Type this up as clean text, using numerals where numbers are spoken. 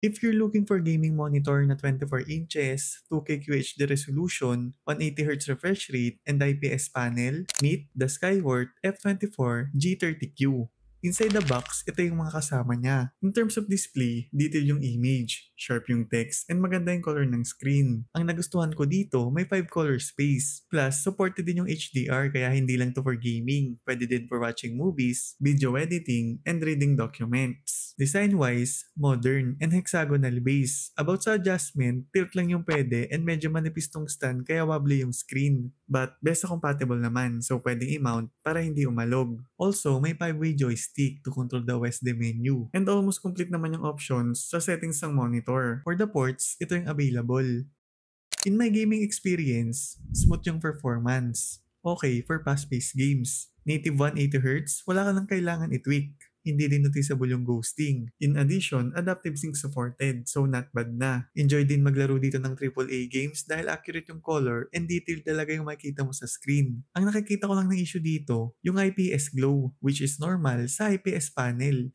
If you're looking for gaming monitor na 24 inches, 2K QHD resolution, 180Hz refresh rate, and IPS panel, meet the Skyworth F24 G30Q. Inside the box, ito yung mga kasama niya. In terms of display, detail yung image, sharp yung text, and maganda yung color ng screen. Ang nagustuhan ko dito, may 5 color space. Plus, supported din yung HDR kaya hindi lang to for gaming. Pwede din for watching movies, video editing, and reading documents. Design-wise, modern and hexagonal base. About sa adjustment, tilt lang yung pwede and medyo manipis tong stand kaya wobbly yung screen. But BESA compatible naman so pwedeng i-mount para hindi umalog. Also, may 5-way joystick to control the WSD menu. And almost complete naman yung options sa settings ng monitor. For the ports, ito yung available. In my gaming experience, smooth yung performance. Okay for fast-paced games. Native 180Hz, wala ka lang kailangan i-tweak. Hindi din noticeable yung ghosting. In addition, adaptive sync supported, so not bad na. Enjoy din maglaro dito ng AAA games dahil accurate yung color and detail talaga yung makikita mo sa screen. Ang nakikita ko lang ng issue dito, yung IPS glow, which is normal sa IPS panel.